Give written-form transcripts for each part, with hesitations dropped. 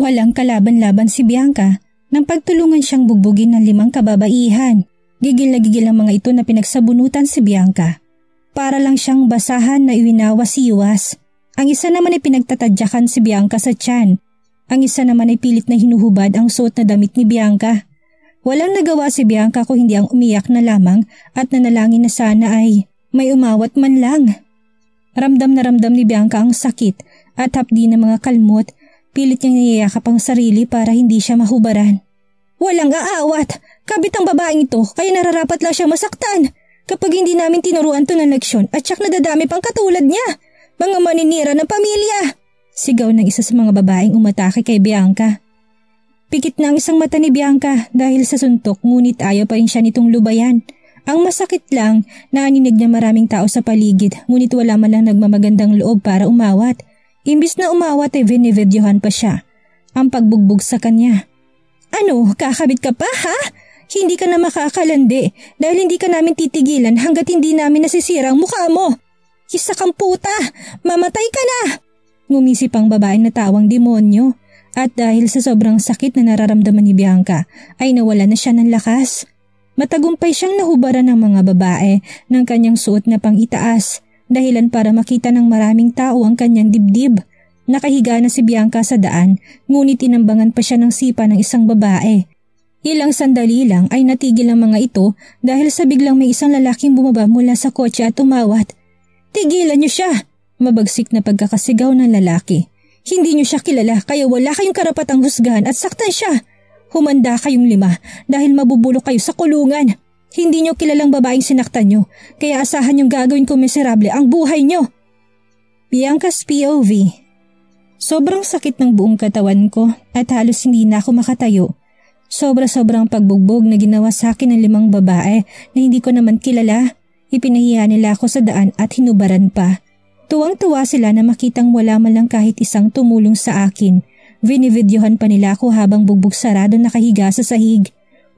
Walang kalaban-laban si Bianca nang pagtulungan siyang bugbugin ng 5 kababaihan. Gigil na gigil ang mga ito na pinagsabunutan si Bianca. Para lang siyang basahan na iwinawas-iwas. Ang isa naman ay pinagtatadyakan si Bianca sa tiyan. Ang isa naman ay pilit na hinuhubad ang suot na damit ni Bianca. Walang nagawa si Bianca kung hindi ang umiyak na lamang at nanalangin na sana ay may umawat man lang. Ramdam na ramdam ni Bianca ang sakit at hapdi ng mga kalmot. Pilit niyang niyayakap ang sarili para hindi siya mahubaran. Walang aawat! Kabit ang babaeng ito kaya nararapat lang siya masaktan. Kapag hindi namin tinuruan to ng leksyon at siyak nadadami pang katulad niya. Mga maninira ng pamilya! Sigaw ng isa sa mga babaeng umatake kay Bianca. Pikit na ang isang mata ni Bianca dahil sa suntok ngunit ayaw pa rin siya nitong lubayan. Ang masakit lang, naninig niya maraming tao sa paligid ngunit wala man lang nagmamagandang loob para umawat. Imbis na umawat ay binividyohan pa siya. Ang pagbugbog sa kanya. Ano, kakabit ka pa ha? Hindi ka na makakalandi dahil hindi ka namin titigilan hanggat hindi namin nasisira ang mukha mo. Isa kang puta! Mamatay ka na! Ngumisip ang babaeng na tawang demonyo at dahil sa sobrang sakit na nararamdaman ni Bianca ay nawala na siya ng lakas. Matagumpay siyang nahubaran ng mga babae ng kanyang suot na pang-itaas dahilan para makita ng maraming tao ang kanyang dibdib. Nakahiga na si Bianca sa daan ngunit tinambangan pa siya ng sipa ng isang babae. Ilang sandali lang ay natigil ang mga ito dahil sa biglang may isang lalaking bumaba mula sa kotse at umawat. Tigilan niyo siya! Mabagsik na pagkakasigaw ng lalaki. Hindi niyo siya kilala kaya wala kayong karapatang husgahan at saktan siya. Humanda kayong 5 dahil mabubulok kayo sa kulungan. Hindi niyo kilalang babaeng sinaktan niyo kaya asahan niyong gagawin ko miserable ang buhay niyo. Bianca's POV. Sobrang sakit ng buong katawan ko at halos hindi na ako makatayo. Sobra-sobrang pagbugbog na ginawa sa akin ng 5 babae na hindi ko naman kilala. Ipinahiya nila ako sa daan at hinubaran pa. Tuwang-tuwa sila na makitang wala man lang kahit isang tumulong sa akin. Binividyohan pa nila ako habang bugbog sarado nakahiga sa sahig.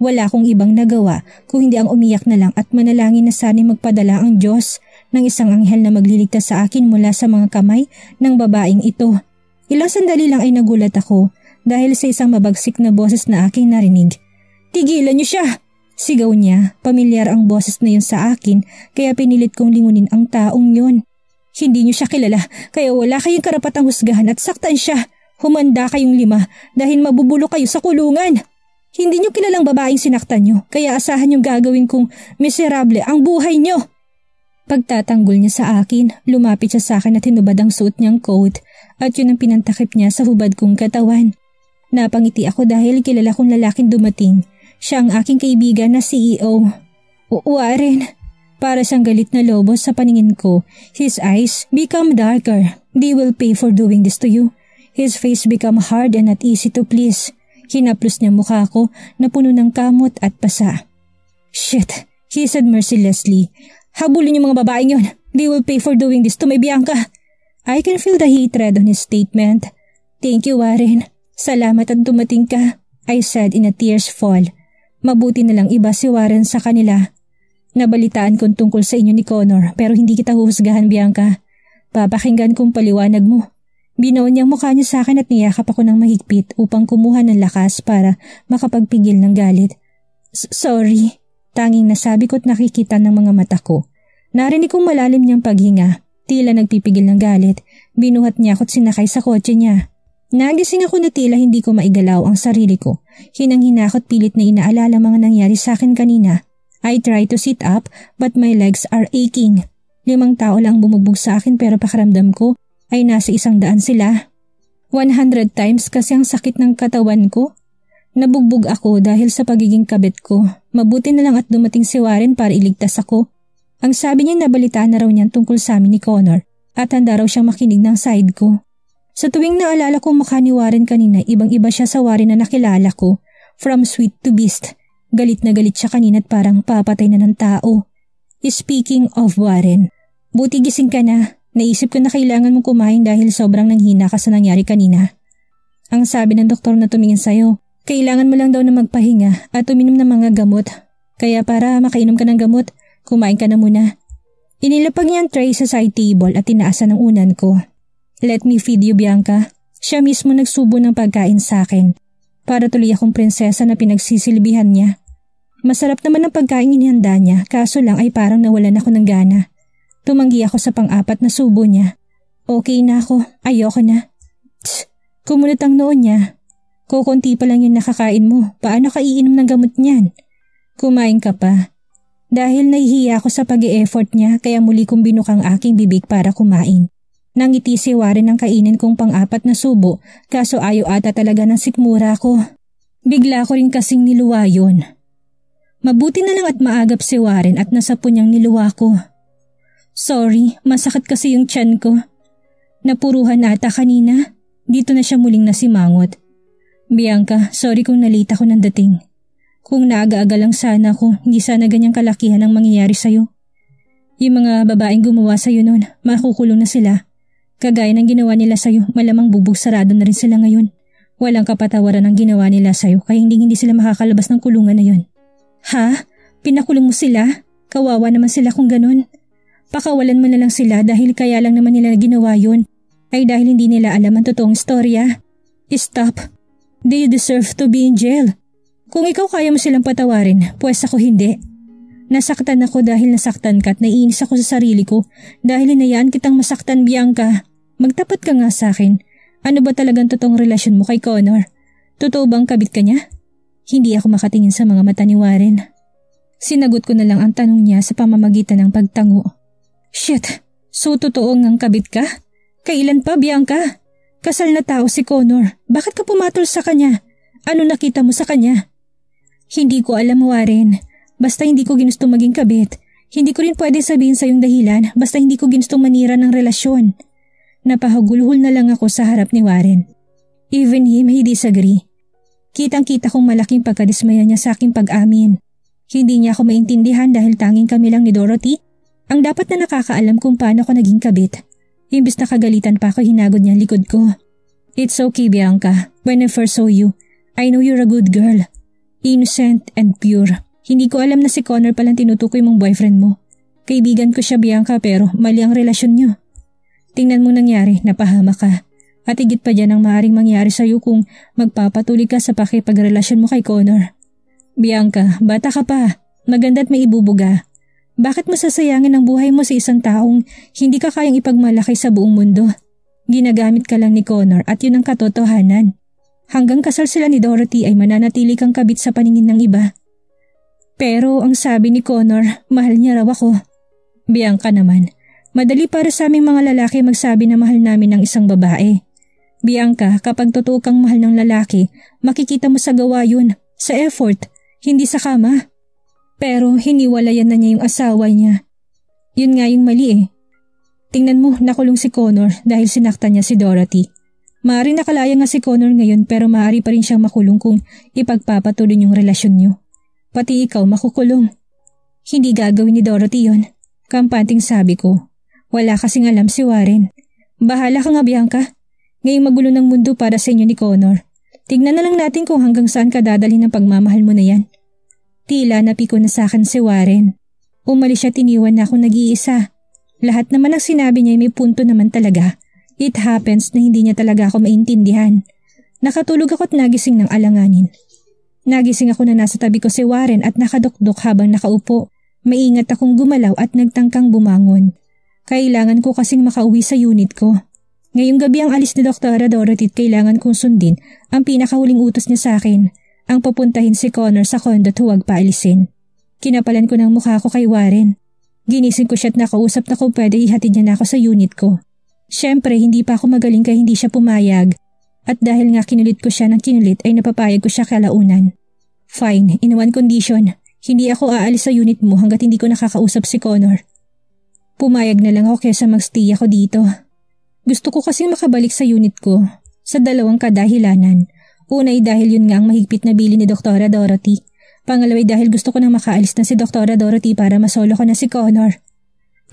Wala akong ibang nagawa kung hindi ang umiyak na lang at manalangin na sana'y magpadala ang Diyos ng isang anghel na magliligtas sa akin mula sa mga kamay ng babaeng ito. Ilang sandali lang ay nagulat ako dahil sa isang mabagsik na boses na aking narinig. Tigilan niyo siya! Sigaw niya, pamilyar ang boses na yun sa akin kaya pinilit kong lingunin ang taong yun. Hindi niyo siya kilala kaya wala kayong karapatang husgahan at saktan siya. Humanda kayong 5 dahil mabubulok kayo sa kulungan. Hindi niyo kilalang babaeng sinaktan niyo kaya asahan niyong gagawin kong miserable ang buhay niyo. Pagtatanggol niya sa akin, lumapit siya sa akin at hinubad ang suot niyang coat at yun ang pinantakip niya sa hubad kong katawan. Napangiti ako dahil kilala kong lalaking dumating. Siya ang aking kaibigan na CEO. Warren. Para siyang galit na lobo sa paningin ko. His eyes become darker. They will pay for doing this to you. His face become hard and not easy to please. Hinaplos niya mukha ko na puno ng kamot at pasa. Shit, he said mercilessly. Habulin yung mga babaeng yun. They will pay for doing this to my Bianca. I can feel the hatred on his statement. Thank you, Warren. Salamat at dumating ka, I said in a tears fall. Mabuti na lang iba si Warren sa kanila. Nabalitaan kong tungkol sa inyo ni Connor pero hindi kita huhusgahan, Bianca. Papakinggan kong paliwanag mo. Binaon niyang mukha niya sa akin at niyakap ako ng mahigpit upang kumuha ng lakas para makapagpigil ng galit. Sorry, tanging nasabi ko't nakikita ng mga mata ko. Narinig kong malalim niyang paghinga. Tila nagpipigil ng galit. Binuhat niya ako't sinakay sa kotse niya. Nagising ako na tila hindi ko maigalaw ang sarili ko. Hinang-hina ako't pilit na inaalala mga nangyari sa akin kanina. I try to sit up but my legs are aching. 5 tao lang bumubog sa akin pero pakiramdam ko ay nasa 100 sila. 100 times kasi ang sakit ng katawan ko. Nabugbog ako dahil sa pagiging kabit ko. Mabuti na lang at dumating si Warren para iligtas ako. Ang sabi niya nabalitaan na raw niyan tungkol sa amin ni Connor at handa raw siyang makinig ng side ko. Sa tuwing naalala ko mukha ni Warren kanina, ibang-iba siya sa Warren na nakilala ko. From sweet to beast. Galit na galit siya kanina at parang papatay na ng tao. Speaking of Warren, buti gising ka na. Naisip ko na kailangan mong kumain dahil sobrang nanghina ka sa nangyari kanina. Ang sabi ng doktor na tumingin sa'yo, kailangan mo lang daw na magpahinga at uminom ng mga gamot. Kaya para makainom ka ng gamot, kumain ka na muna. Inilapag niya ang tray sa side table at tinaasan ng unan ko. Let me feed you, Bianca. Siya mismo nagsubo ng pagkain sa akin para tuloy akong prinsesa na pinagsisilbihan niya. Masarap naman ang pagkain inihanda niya, kaso lang ay parang nawalan ako ng gana. Tumanggi ako sa pang-apat na subo niya. Okay na ako, ayoko na. Tsk, kumulit ang noon niya. Kukunti pa lang yung nakakain mo, paano ka iinom ng gamot niyan? Kumain ka pa. Dahil nahihiya ako sa pag-e-effort niya kaya muli kong binukang aking bibig para kumain. Nangiti si Warren ng kainin kong pang-apat na subo kaso ayaw ata talaga ng sikmura ko. Bigla ko rin kasing niluwa yun. Mabuti na lang at maagap si Warren at nasapon niyang niluwa ko. Sorry, masakit kasi yung tiyan ko. Napuruhan ata kanina. Dito na siya muling nasimangot. Bianca, sorry kung nalita ko ng dating. Kung naaga-aga lang sana ako, hindi sana ganyang kalakihan ang mangyayari sa'yo. Yung mga babaeng gumawa sa'yo noon, makukulong na sila. Kagaya ng ginawa nila sa'yo, malamang bubog sarado na rin sila ngayon. Walang kapatawaran ang ginawa nila sa'yo kaya hindi sila makakalabas ng kulungan na yon. Ha? Pinakulong mo sila? Kawawa naman sila kung ganun. Pakawalan mo na lang sila dahil kaya lang naman nila ginawa yun. Ay dahil hindi nila alam ang totoong istorya. Stop. They deserve to be in jail. Kung ikaw kaya mo silang patawarin, pues ako hindi. Nasaktan ako dahil nasaktan ka at naiinis ako sa sarili ko dahil hinayaan kitang masaktan, Bianca. Magtapat ka nga sa akin. Ano ba talagang totoong relasyon mo kay Connor? Totoo bang kabit ka niya? Hindi ako makatingin sa mga mata ni Warren. Sinagot ko na lang ang tanong niya sa pamamagitan ng pagtango. Shit, so totoo ngang kabit ka? Kailan pa, Bianca? Kasal na tao si Connor. Bakit ka pumatol sa kanya? Ano nakita mo sa kanya? Hindi ko alam, Warren. Basta hindi ko ginusto maging kabit. Hindi ko rin pwede sabihin sa iyong dahilan basta hindi ko ginustong manira ng relasyon. Napahagulhol na lang ako sa harap ni Warren. Even him, he disagree. Kitang-kita kong malaking pagkadismaya niya sa aking pag-amin. Hindi niya ako maintindihan dahil tanging kami lang ni Dorothy ang dapat na nakakaalam kung paano ako naging kabit. Imbis na kagalitan pa ako, hinagod niya ang likod ko. It's okay, Bianca. When I first saw you, I know you're a good girl. Innocent and pure. Hindi ko alam na si Connor palang tinutukoy mong boyfriend mo. Kaibigan ko siya, Bianca, pero mali ang relasyon niyo. Tingnan mo nangyari, napahama ka. At higit pa dyan ang maaaring mangyari sa'yo kung magpapatuloy ka sa pakipagrelasyon mo kay Connor. Bianca, bata ka pa. Maganda at may ibubuga. Bakit mo sasayangin ang buhay mo sa isang taong hindi ka kayang ipagmalaki sa buong mundo? Ginagamit ka lang ni Connor at yun ang katotohanan. Hanggang kasal sila ni Dorothy ay mananatili kang kabit sa paningin ng iba. Pero ang sabi ni Connor, mahal niya raw ako. Bianca naman, madali para sa aming mga lalaki magsabi na mahal namin ng isang babae. Bianca, kapag totoo kang mahal ng lalaki, makikita mo sa gawa yun, sa effort, hindi sa kama. Pero hiniwalayan na niya yung asawa niya. Yun nga yung mali eh. Tingnan mo, nakulong si Connor dahil sinaktan niya si Dorothy. Maaari nakalaya nga si Connor ngayon pero maaari pa rin siyang makulong kung ipagpapatuloy yung relasyon niyo. Pati ikaw makukulong. Hindi gagawin ni Dorothy yon. Kampanting sabi ko. Wala kasing alam si Warren. Bahala ka nga, Bianca. Ngayong magulo ng mundo para sa inyo ni Connor. Tignan na lang natin kung hanggang saan ka dadalhin ng pagmamahal mo na yan. Tila napiko na sa akin si Warren. Umalis siya, tiniwan na ako nag-iisa. Lahat naman ang sinabi niya ay may punto naman talaga. It happens na hindi niya talaga ako maintindihan. Nakatulog ako at nagising ng alanganin. Nagising ako na nasa tabi ko si Warren at nakadukdok habang nakaupo. Maingat akong gumalaw at nagtangkang bumangon. Kailangan ko kasing makauwi sa unit ko. Ngayong gabi ang alis ni Dr. Dorothy at kailangan kong sundin ang pinakahuling utos niya sa akin, ang papuntahin si Connor sa condo at huwag paalisin. Kinapalan ko ng mukha ko kay Warren. Ginising ko siya at nakausap na kung pwede ihatid niya na ako sa unit ko. Siyempre hindi pa ako magaling kaya hindi siya pumayag. At dahil nga kinulit ko siya ng kinulit ay napapayag ko siya kalaunan. Fine, in one condition. Hindi ako aalis sa unit mo hanggat hindi ko nakakausap si Connor. Pumayag na lang ako kaysa magstay ako dito. Gusto ko kasing makabalik sa unit ko sa dalawang kadahilanan. Una ay dahil yun nga ang mahigpit na bili ni Dr. Dorothy. Pangalawa ay dahil gusto ko na makaalis na si Dr. Dorothy para masolo ko na si Connor.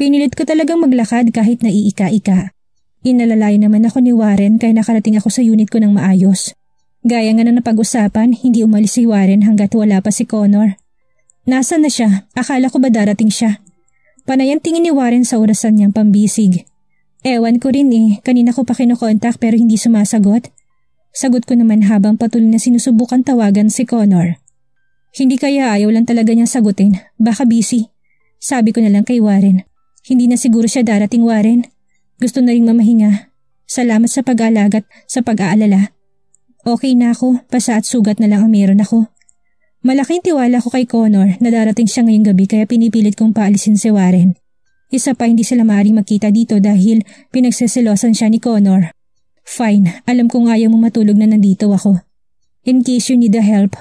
Pinilit ko talagang maglakad kahit naiika-ika. Inalalay naman ako ni Warren kaya nakarating ako sa unit ko ng maayos. Gaya nga na napag-usapan, hindi umalis si Warren hanggat wala pa si Connor. Nasaan na siya? Akala ko ba darating siya? Panay ang tingin ni Warren sa orasan niyang pambisig. Ewan ko rin kanina ko pa kinokontak pero hindi sumasagot. Sagot ko naman habang patuloy na sinusubukan tawagan si Connor. Hindi kaya ayaw lang talaga niyang sagutin, baka busy. Sabi ko na lang kay Warren. Hindi na siguro siya darating, Warren. Gusto na rin mamahinga. Salamat sa pag-aalaga at sa pag-aalala. Okay na ako, pasa at sugat na lang ang meron ako. Malaking tiwala ko kay Connor na darating siya ngayong gabi kaya pinipilit kong paalisin si Warren. Isa pa hindi sila maaaring magkita dito dahil pinagseselosan siya ni Connor. Fine, alam kong ayaw mo matulog na nandito ako. In case you need a help,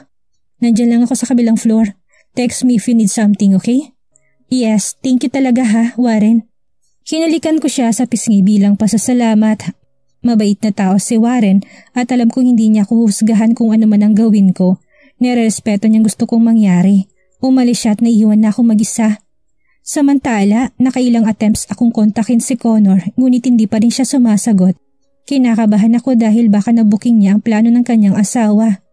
nandyan lang ako sa kabilang floor. Text me if you need something, okay? Yes, thank you talaga ha, Warren. Hinalikan ko siya sa pisngi bilang pasasalamat. Mabait na tao si Warren at alam kong hindi niya ako husgahan kung ano man ang gawin ko. Nirespeto niyang gusto kong mangyari. Umalis siya at naiiwan na ako mag-isa. Samantala, nakailang attempts akong kontakin si Connor ngunit hindi pa rin siya sumasagot. Kinakabahan ako dahil baka nabuking niya ang plano ng kanyang asawa.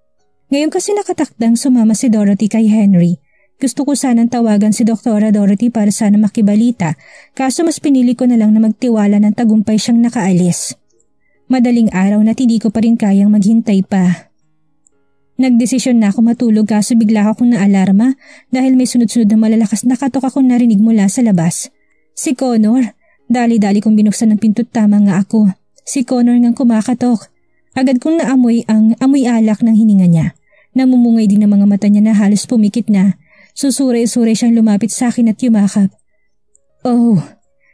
Ngayon kasi nakatakdang sumama si Dorothy kay Henry. Gusto ko sanang tawagan si Doktora Dorothy para sana makibalita kaso mas pinili ko na lang na magtiwala ng tagumpay siyang nakaalis. Madaling araw na hindi ko pa rin kayang maghintay pa. Nagdesisyon na ako matulog kaso bigla akong naalarma dahil may sunod-sunod na malalakas na katok akong narinig mula sa labas. Si Connor. Dali-dali kong binuksan ng pinto tama nga ako. Si Connor ngang kumakatok. Agad kong naamoy ang amoy alak ng hininga niya. Namumungay din ang mga mata niya na halos pumikit na. Susuray-suray siyang lumapit sa akin at yumakap. Oh,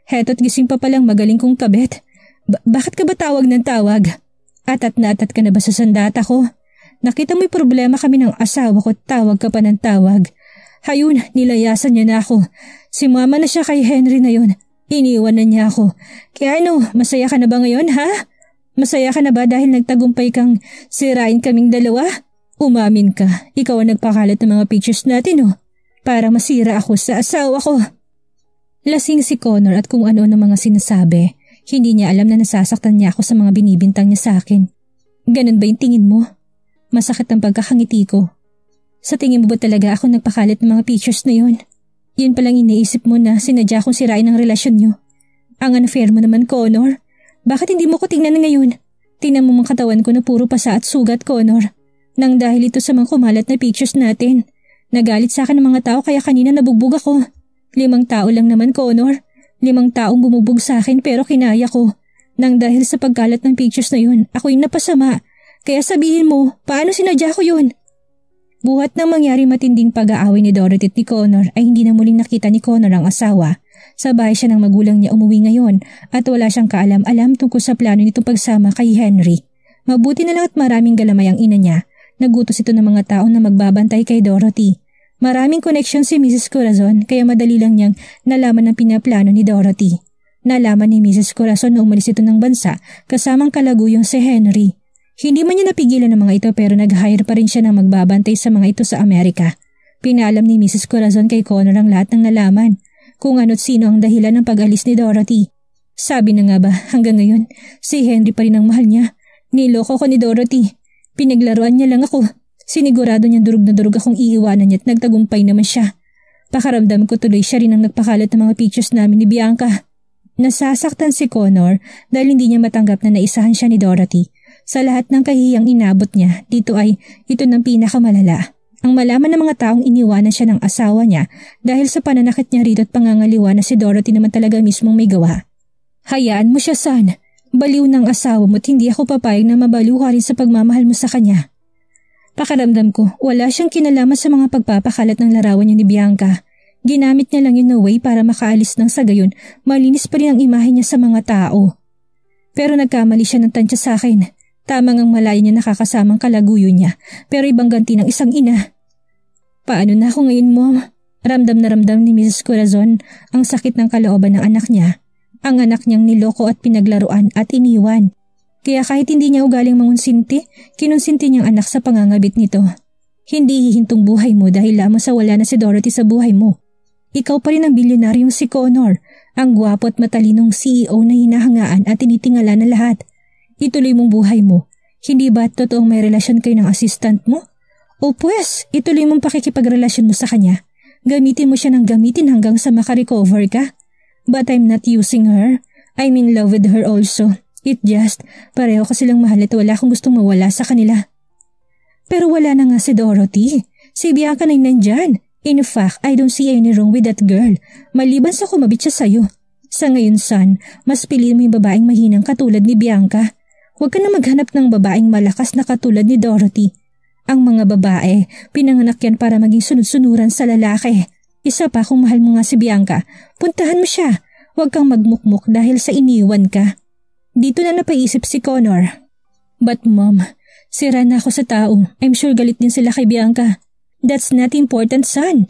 heto't gising pa palang magaling kong kabet. Bakit ka ba tawag ng tawag? Atat na atat ka na ba sa sandata ko? Nakita mo'y problema kami ng asawa ko at tawag ka pa ng tawag. Hayun, nilayasan niya na ako. Si mama na siya kay Henry na yun. Iniwan na niya ako. Kaya masaya ka na ba ngayon ha? Masaya ka na ba dahil nagtagumpay kang sirain kaming dalawa? Umamin ka, ikaw ang nagpakalat ng mga pictures natin para masira ako sa asawa ko. Lasing si Connor at kung ano ang mga sinasabi. Hindi niya alam na nasasaktan niya ako sa mga binibintang niya sa akin. Ganun ba yung tingin mo? Masakit ang pagkakangiti ko. Sa tingin mo ba talaga ako nagpakalit ng mga pictures na yun? Yun palang iniisip mo na sinadya kong sirain ang relasyon niyo. Ang unfair mo naman, Connor. Bakit hindi mo ko tingnan ngayon? Tingnan mo mga katawan ko na puro pasa at sugat, Connor. Nang dahil ito sa mga kumalat na pictures natin. Nagalit sa akin ng mga tao kaya kanina nabugbog ako. 5 tao lang naman, Connor. 5 taong bumubog sa akin pero kinaya ko. Nang dahil sa pagkalat ng pictures na yun, ako yung napasama. Kaya sabihin mo, paano sinadya ko yun? Buhat ng mangyari matinding pag-aaway ni Dorothy at ni Connor ay hindi na muling nakita ni Connor ang asawa. Sa bahay siya ng magulang niya umuwi ngayon at wala siyang kaalam-alam tungkol sa plano nitong pagsama kay Henry. Mabuti na lang at maraming galamay ang ina niya. Nagutos ito ng mga tao na magbabantay kay Dorothy. Maraming connection si Mrs. Corazon kaya madali lang niyang nalaman ang pinaplano ni Dorothy. Nalaman ni Mrs. Corazon na umalis ito ng bansa kasamang kalaguyong si Henry. Hindi man niya napigilan ng mga ito pero nag-hire pa rin siya na magbabantay sa mga ito sa Amerika. Pinaalam ni Mrs. Corazon kay Connor ang lahat ng nalaman, kung ano't sino ang dahilan ng pag-alis ni Dorothy. Sabi na nga ba, hanggang ngayon, si Henry pa rin ang mahal niya. Niloko ko ni Dorothy. Pinaglaruan niya lang ako. Sinigurado niyang durog na durog akong iiwanan niya at nagtagumpay naman siya. Pakaramdam ko tuloy siya rin ang nagpakalat ng mga pictures namin ni Bianca. Nasasaktan si Connor dahil hindi niya matanggap na naisahan siya ni Dorothy. Sa lahat ng kahiyang inabot niya, dito ay ito ng pinakamalala. Ang malaman ng mga taong iniwanan siya ng asawa niya dahil sa pananakit niya rito at pangangaliwa na si Dorothy naman talaga mismong may gawa. Hayaan mo siya, son. Baliw ng asawa mo at hindi ako papayag na mabaliw ka rin sa pagmamahal mo sa kanya. Pakaramdam ko, wala siyang kinalaman sa mga pagpapakalat ng larawan niya ni Bianca. Ginamit niya lang yun na way para makaalis ng sa gayon, malinis pa rin ang imahe niya sa mga tao. Pero nagkamali siya ng tansya sa akin. Tamang ang malaya niya nakakasamang kalaguyo niya, pero ibang ganti ng isang ina. Paano na ako ngayon, Mom? Ramdam na ramdam ni Mrs. Corazon ang sakit ng kalooban ng anak niya. Ang anak niyang niloko at pinaglaruan at iniwan. Kaya kahit hindi niya ugaling mangunsinti, kinunsinti niyang anak sa pangangabit nito. Hindi hihintong buhay mo dahil lamang sa wala na si Dorothy sa buhay mo. Ikaw pa rin ang bilyonaryong si Connor, ang gwapo at matalinong CEO na hinahangaan at tinitingala na lahat. Ituloy mong buhay mo. Hindi ba totoong may relasyon kayo ng assistant mo? O pues, ituloy mong pakikipagrelasyon mo sa kanya. Gamitin mo siya ng gamitin hanggang sa makarecover ka. But I'm not using her. I'm in love with her also. It just, pareho kasi lang mahal at wala akong gustong mawala sa kanila. Pero wala na nga si Dorothy. Si Bianca na nandyan. In fact, I don't see any wrong with that girl. Maliban sa kumabit siya sa'yo. Sa ngayon, son, mas piliin mo yung babaeng mahinang katulad ni Bianca. Huwag ka na maghanap ng babaeng malakas na katulad ni Dorothy. Ang mga babae, pinanganak yan para maging sunod-sunuran sa lalaki. Isa pa, kung mahal mo nga si Bianca, puntahan mo siya. Huwag kang magmukmuk dahil sa iniwan ka. Dito na napaisip si Connor. But mom, sira na ako sa tao. I'm sure galit din sila kay Bianca. That's not important, son.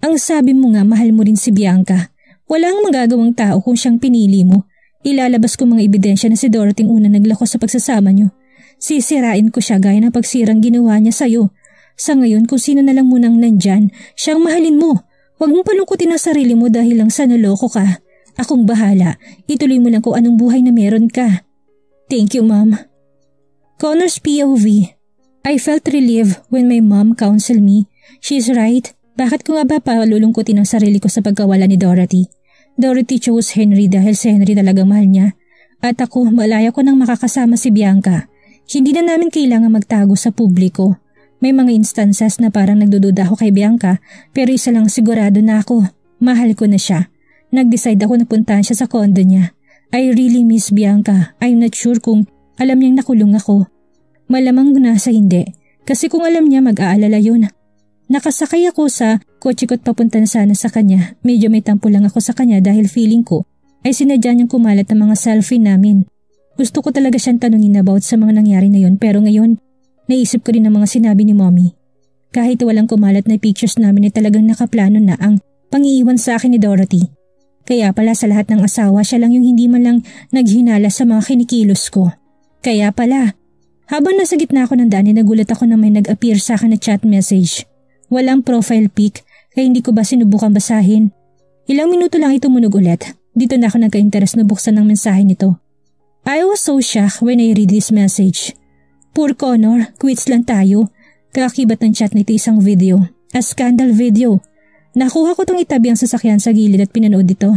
Ang sabi mo nga mahal mo rin si Bianca. Walang magagawang tao kung siyang pinili mo. Ilalabas ko mga ebidensya na si Dorothy una naglako sa pagsasama niyo. Sisirain ko siya gaya ng pagsirang ginawa niya sa'yo. Sa ngayon kung sino na lang munang nandyan, siyang mahalin mo. Huwag mong palungkutin ang sarili mo dahil lang sa naloko ka. Akong bahala. Ituloy mo lang kung anong buhay na meron ka. Thank you, Mom. Connor's POV. I felt relieved when my mom counseled me. She's right. Bakit ko nga ba palulungkutin ang sarili ko sa pagkawala ni Dorothy? Dorothy chose Henry dahil si Henry talagang mahal niya. At ako, malaya ko nang makakasama si Bianca. Hindi na namin kailangan magtago sa publiko. May mga instances na parang nagdududa ako kay Bianca pero isa lang sigurado na ako. Mahal ko na siya. Nag-decide ako na puntahan siya sa condo niya. I really miss Bianca. I'm not sure kung alam niyang nakulong ako. Malamang nasa hindi. Kasi kung alam niya mag-aalala yun. Nakasakay ako sa kotse ko't papunta na sana sa kanya. Medyo may tampo lang ako sa kanya dahil feeling ko ay sinadya niyang kumalat ang mga selfie namin. Gusto ko talaga siyang tanungin about sa mga nangyari na yun pero ngayon naisip ko rin ang mga sinabi ni Mommy. Kahit walang kumalat na pictures namin ay talagang nakaplano na ang pangiiwan sa akin ni Dorothy. Kaya pala sa lahat ng asawa siya lang yung hindi man lang naghinala sa mga kinikilos ko. Kaya pala, habang nasa gitna ako ng daan nagulat ako na may nag-appear sa akin na chat message. Walang profile pic kaya hindi ko ba sinubukan basahin. Ilang minuto lang ito tumunog ulit. Dito na ako nagka-interes na buksan ng mensahe nito. I was so shocked when I read this message. Poor Connor, quits lang tayo. Kakibat ng chat nito isang video. A scandal video. Nakuha ko tong itabi ang sasakyan sa gilid at pinanood ito.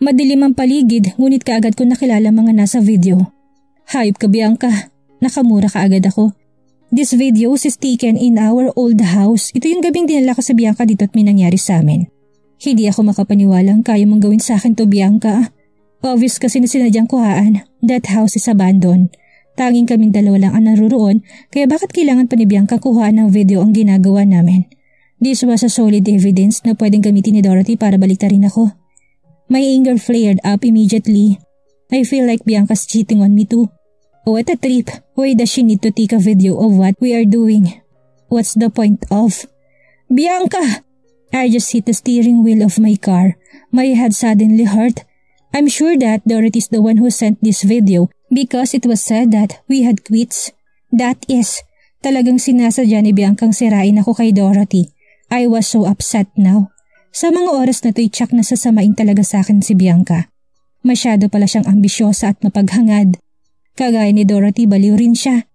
Madilim ang paligid ngunit kaagad ko nakilala mga nasa video. Hayop ka Bianca. Nakamura kaagad ako. This video is taken in our old house. Ito yung gabing dinala ko sa Bianca dito at may nangyari sa amin. Hindi ako makapaniwalang kaya mong gawin sa akin to Bianca. Obvious kasi na sinadyang kuhaan. That house is abandoned. Tanging kaming dalawa lang ang naruroon kaya bakit kailangan pa ni Bianca kuhaan ng video ang ginagawa namin? This was a solid evidence na pwedeng gamitin ni Dorothy para baliktarin ako. My anger flared up immediately. I feel like Bianca's cheating on me too. What a trip. Why does she need to take a video of what we are doing? What's the point of? Bianca! I just hit the steering wheel of my car. My head suddenly hurt. I'm sure that Dorothy is the one who sent this video because it was said that we had quits. That is, talagang sinasadya ni Biancang sirain ako kay Dorothy. I was so upset now. Sa mga oras na to'y tsak na sasamain talaga sa akin si Bianca. Masyado pala siyang ambisyosa at mapaghangad. Kagaya ni Dorothy, baliw rin siya.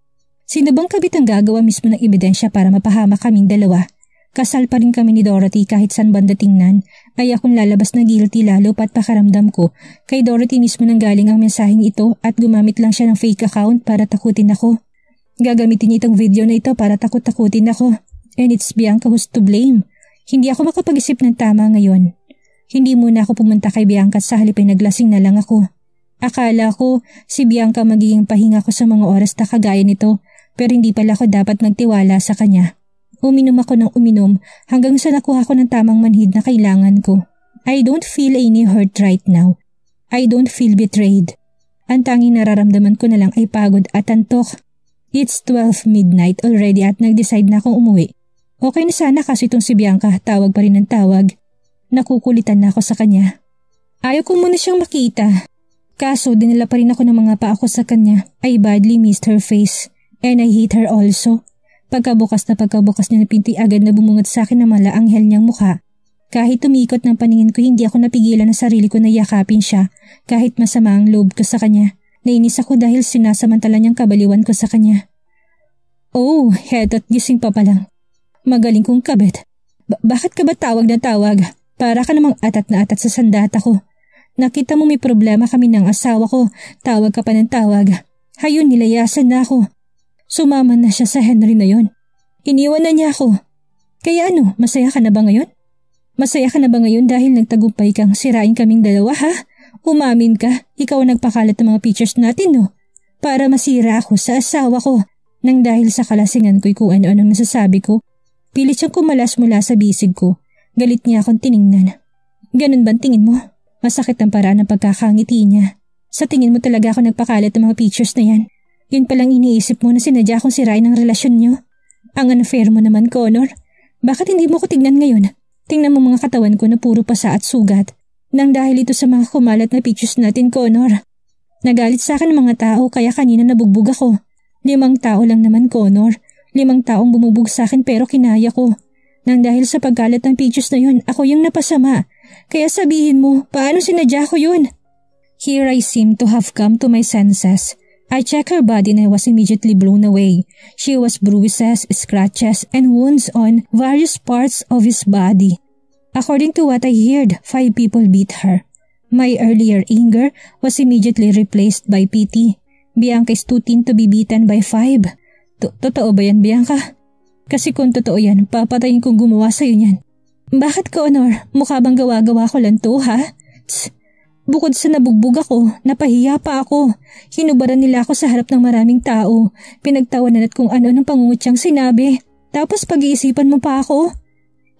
Sino bang kabit ang gagawa mismo ng ebidensya para mapahamak kaming dalawa? Kasal pa rin kami ni Dorothy kahit saan banda tingnan, ay akong lalabas na guilty lalo pat pakaramdam ko. Kay Dorothy mismo nang galing ang mensaheng ito at gumamit lang siya ng fake account para takutin ako. Gagamitin niya itong video na ito para takot-takutin ako. And it's Bianca who's to blame. Hindi ako makapag-isip ng tama ngayon. Hindi muna ako pumunta kay Bianca sa halip ay naglasing na lang ako. Akala ko si Bianca magiging pahinga ko sa mga oras na kagaya nito pero hindi pala ako dapat magtiwala sa kanya. Uminom ako ng uminom hanggang sa nakuha ko ng tamang manhid na kailangan ko. I don't feel any hurt right now. I don't feel betrayed. Ang tanging nararamdaman ko na lang ay pagod at antok. It's 12 midnight already at nag-decide na akong umuwi. Okay na sana kasi itong si Bianca tawag pa rin ng tawag. Nakukulitan na ako sa kanya. Ayaw ko muna siyang makita. Kaso dinala pa rin ako ng mga paa ko sa kanya. I badly missed her face and I hate her also. Pagkabukas niya na pinti agad na bumungat sa akin ng malaanghel niyang mukha. Kahit tumikot ng paningin ko hindi ako napigilan ng sarili ko na yakapin siya kahit masama ang loob ko sa kanya. Nainis ako dahil sinasamantala niyang kabaliwan ko sa kanya. Oh, heto't gising pa palang. Magaling kong kabit. Bakit ka ba tawag na tawag? Para ka namang atat na atat sa sandata ko. Nakita mo may problema kami ng asawa ko, tawag ka pa ng tawag. Hayun, nilayasan na ako. Sumama na siya sa Henry na yon. Iniwan na niya ako. Kaya ano, masaya ka na ba ngayon? Masaya ka na ba ngayon dahil nagtagumpay kang sirain kaming dalawa ha? Umamin ka, ikaw ang nagpakalat ng mga pictures natin no? Para masira ako sa asawa ko. Nang dahil sa kalasingan ko'y kung ano-anong nasasabi ko, pilit siyang kumalas mula sa bisig ko. Galit niya akong tiningnan. Ganun bang tingin mo? Masakit ang paraan ng pagkakangiti niya. Sa tingin mo talaga ako nagpakalat ng mga pictures na yan? Yun palang iniisip mo na sinadya akong sirain ang relasyon niyo? Ang unfair mo naman, Connor. Bakit hindi mo ko tignan ngayon? Tingnan mo mga katawan ko na puro pasa at sugat. Nang dahil ito sa mga kumalat na pictures natin, Connor. Nagalit sa akin ng mga tao kaya kanina nabugbog ako. 5 tao lang naman, Connor. 5 taong bumubog sa akin pero kinaya ko. Nang dahil sa pagkalat ng pictures na yun, ako yung napasama. Kaya sabihin mo, paano sinadya ko yun? Here I seemed to have come to my senses. I checked her body and I was immediately blown away. She was bruises, scratches, and wounds on various parts of his body. According to what I heard, 5 people beat her. My earlier anger was immediately replaced by pity. Bianca is too thin to be beaten by 5. Totoo ba yan, Bianca? Kasi kung totoo yan, papatayin kong gumawa sa'yo niyan. Bakit, Connor? Mukha bang gawa-gawa ko lang to, ha? Tss! Bukod sa nabugbog ako, napahiya pa ako. Hinubaran nila ako sa harap ng maraming tao. Pinagtawanan at kung ano ng pangungutyang sinabi. Tapos pag-iisipan mo pa ako?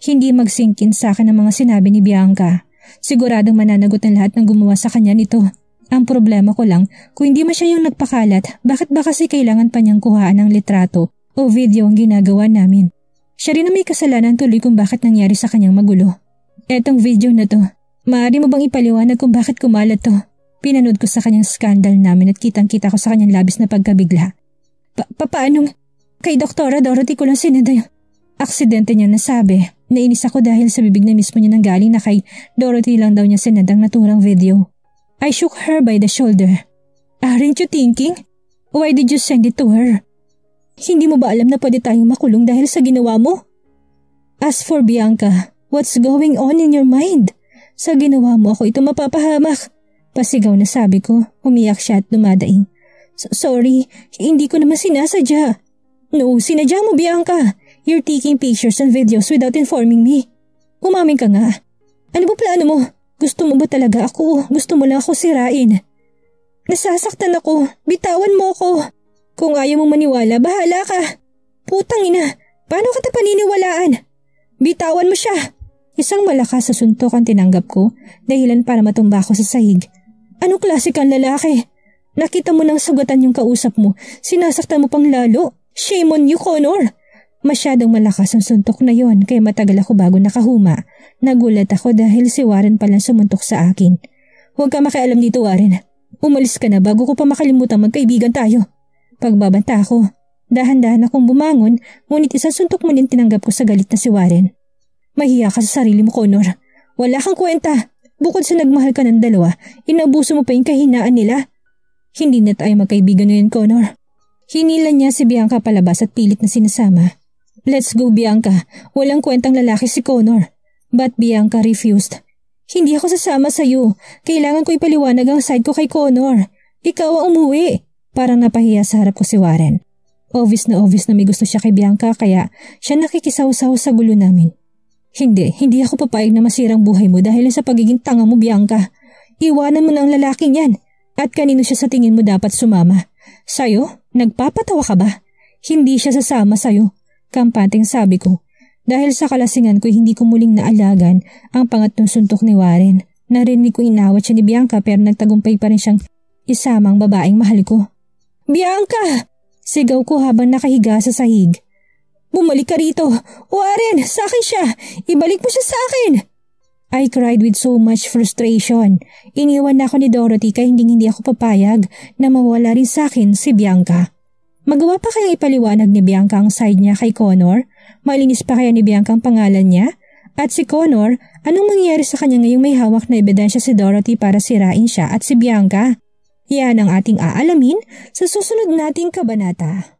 Hindi magsingkin sa akin ang mga sinabi ni Bianca. Siguradong mananagot ang lahat ng gumawa sa kanya nito. Ang problema ko lang, kung hindi man siya yung nagpakalat, bakit ba kasi kailangan pa niyang kuhaan ng litrato o video ang ginagawa namin? Siya rin na may kasalanan tuloy kung bakit nangyari sa kanyang magulo. Etong video na to, maaari mo bang ipaliwanag kung bakit kumalat to? Pinanood ko sa kanyang skandal namin at kitang-kita ko sa kanyang labis na pagkabigla. Paanong? Kay Doktora Dorothy ko lang sinada yung aksidente niya nasabi. Nainis ako dahil sa bibig na mismo niya nanggaling na kay Dorothy lang daw niya sinadang naturang video. I shook her by the shoulder. Aren't you thinking? Why did you send it to her? Hindi mo ba alam na pwede tayong makulong dahil sa ginawa mo? As for Bianca, what's going on in your mind? Sa ginawa mo ako ito mapapahamak. Pasigaw na sabi ko, umiyak siya at dumadaing. Sorry, hindi ko naman sinasadya. No, sinadya mo Bianca. You're taking pictures and videos without informing me. Umamin ka nga. Ano ba plano mo? Gusto mo ba talaga ako? Gusto mo lang ako sirain? Nasasaktan ako. Bitawan mo ako. Kung ayaw mong maniwala, bahala ka. Putang ina, paano ka paniniwalaan? Bitawan mo siya. Isang malakas sa suntok ang tinanggap ko, dahilan para matumba ako sa sahig. Anong klase kang lalaki? Nakita mo nang sugatan yung kausap mo, sinasaktan mo pang lalo. Shame on you, Connor. Masyadong malakas ang suntok na yon kaya matagal ako bago nakahuma. Nagulat ako dahil si Warren palang sumuntok sa akin. Huwag ka makialam dito, Warren. Umalis ka na bago ko pa makalimutan magkaibigan tayo. Pagbabanta ako. Dahan-dahan akong bumangon, ngunit isang suntok mo din tinanggap ko sa galit na si Warren. Mahiya ka sa sarili mo, Connor. Wala kang kwenta. Bukod sa nagmahal ka ng dalawa, inabuso mo pa yung kahinaan nila. Hindi na tayo magkaibigan ngayon, Connor. Hinila niya si Bianca palabas at pilit na sinasama. Let's go, Bianca. Walang kwentang lalaki si Connor. But Bianca refused. Hindi ako sasama sa'yo. Kailangan ko ipaliwanag ang side ko kay Connor. Ikaw ang umuwi. Parang napahiya sa harap ko si Warren. Obvious na may gusto siya kay Bianca kaya siya nakikisaw-saw sa gulo namin. Hindi ako papayag na masirang buhay mo dahil sa pagiging tanga mo, Bianca. Iwanan mo na ang lalaking yan. At kanino siya sa tingin mo dapat sumama? Sa'yo? Nagpapatawa ka ba? Hindi siya sasama sa'yo. Kampating sabi ko. Dahil sa kalasingan ko hindi ko muling naalagan ang pangatlong suntok ni Warren. Narinig ko inawat siya ni Bianca pero nagtagumpay pa rin siyang isamang babaeng mahal ko. Bianca! Sigaw ko habang nakahiga sa sahig. Bumalik ka rito! Warren! Sa akin siya! Ibalik mo siya sa akin! I cried with so much frustration. Iniwan na ako ni Dorothy kaya hindi ako papayag na mawala rin sa akin si Bianca. Magawa pa kaya ipaliwanag ni Bianca ang side niya kay Connor? Malinis pa kaya ni Bianca ang pangalan niya? At si Connor, anong mangyayari sa kanya ngayong may hawak na ebidensya si Dorothy para sirain siya at si Bianca? Yan ang ating aalamin sa susunod nating kabanata.